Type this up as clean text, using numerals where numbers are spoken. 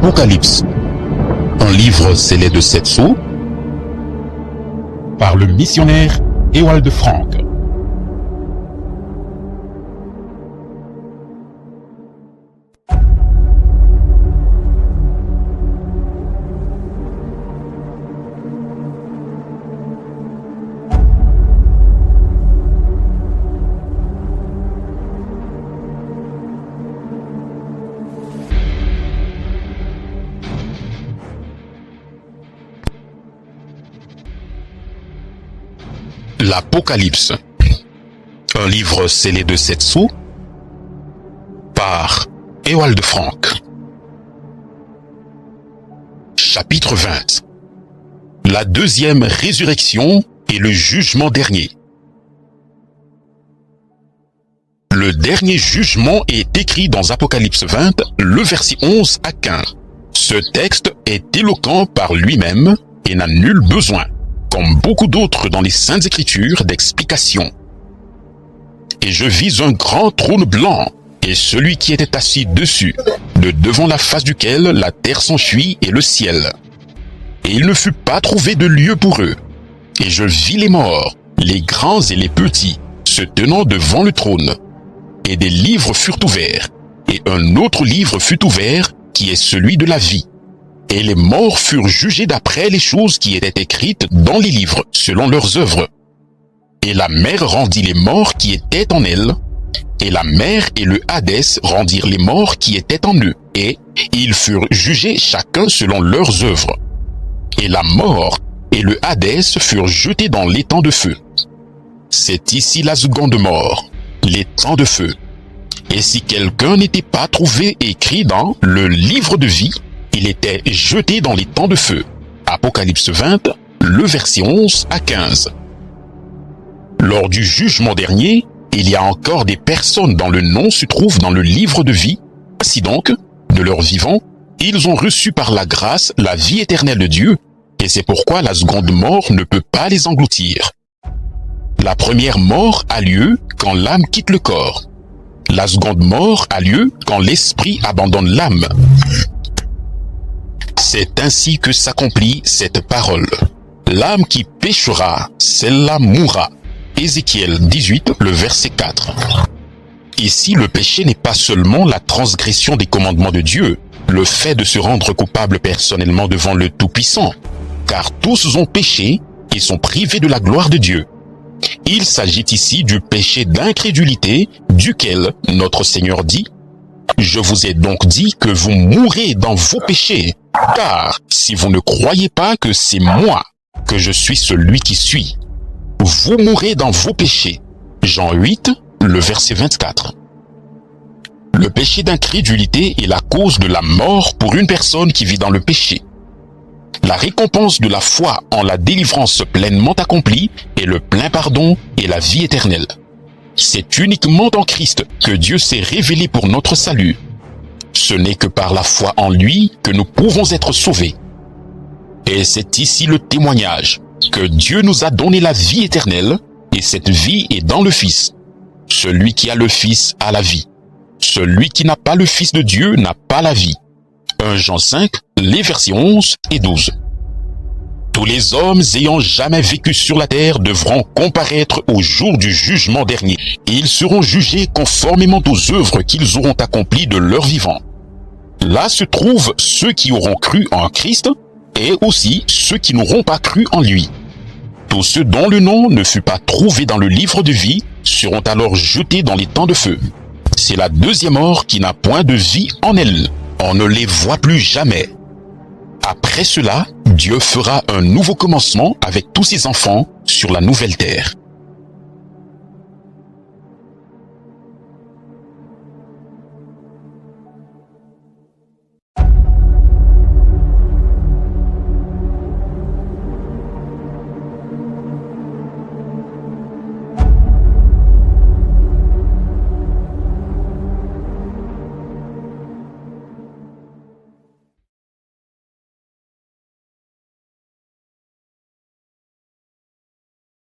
L'Apocalypse, un livre scellé de 7 sceaux, par le missionnaire Ewald Frank. L'Apocalypse, un livre scellé de 7 sceaux, par Ewald Frank. Chapitre 20. La deuxième résurrection et le jugement dernier. Le dernier jugement est écrit dans Apocalypse 20, le verset 11 à 15. Ce texte est éloquent par lui-même et n'a nul besoin, comme beaucoup d'autres dans les Saintes Écritures, d'explication. Et je vis un grand trône blanc, et celui qui était assis dessus, de devant la face duquel la terre s'enfuit et le ciel. Et il ne fut pas trouvé de lieu pour eux. Et je vis les morts, les grands et les petits, se tenant devant le trône. Et des livres furent ouverts, et un autre livre fut ouvert, qui est celui de la vie. Et les morts furent jugés d'après les choses qui étaient écrites dans les livres, selon leurs œuvres. Et la mer rendit les morts qui étaient en elle, et la mer et le Hadès rendirent les morts qui étaient en eux, et ils furent jugés chacun selon leurs œuvres. Et la mort et le Hadès furent jetés dans l'étang de feu. C'est ici la seconde mort, l'étang de feu. Et si quelqu'un n'était pas trouvé écrit dans le livre de vie, il était jeté dans l'étang de feu. Apocalypse 20, le verset 11 à 15. Lors du jugement dernier, il y a encore des personnes dont le nom se trouve dans le livre de vie. Ainsi donc, de leur vivant, ils ont reçu par la grâce la vie éternelle de Dieu, et c'est pourquoi la seconde mort ne peut pas les engloutir. La première mort a lieu quand l'âme quitte le corps. La seconde mort a lieu quand l'esprit abandonne l'âme. C'est ainsi que s'accomplit cette parole. L'âme qui péchera, celle-là mourra. Ézéchiel 18, le verset 4. Ici, le péché n'est pas seulement la transgression des commandements de Dieu, le fait de se rendre coupable personnellement devant le Tout-Puissant, car tous ont péché et sont privés de la gloire de Dieu. Il s'agit ici du péché d'incrédulité duquel notre Seigneur dit « Je vous ai donc dit que vous mourrez dans vos péchés, car si vous ne croyez pas que c'est moi, que je suis celui qui suis, vous mourrez dans vos péchés. » Jean 8, le verset 24. Le péché d'incrédulité est la cause de la mort pour une personne qui vit dans le péché. La récompense de la foi en la délivrance pleinement accomplie est le plein pardon et la vie éternelle. C'est uniquement en Christ que Dieu s'est révélé pour notre salut. Ce n'est que par la foi en lui que nous pouvons être sauvés. Et c'est ici le témoignage que Dieu nous a donné la vie éternelle, et cette vie est dans le Fils. Celui qui a le Fils a la vie. Celui qui n'a pas le Fils de Dieu n'a pas la vie. 1 Jean 5, les versets 11 et 12. Tous les hommes ayant jamais vécu sur la terre devront comparaître au jour du jugement dernier. Et ils seront jugés conformément aux œuvres qu'ils auront accomplies de leur vivant. Là se trouvent ceux qui auront cru en Christ et aussi ceux qui n'auront pas cru en lui. Tous ceux dont le nom ne fut pas trouvé dans le livre de vie seront alors jetés dans l'étang de feu. C'est la deuxième mort qui n'a point de vie en elle. On ne les voit plus jamais. Après cela, Dieu fera un nouveau commencement avec tous ses enfants sur la nouvelle terre.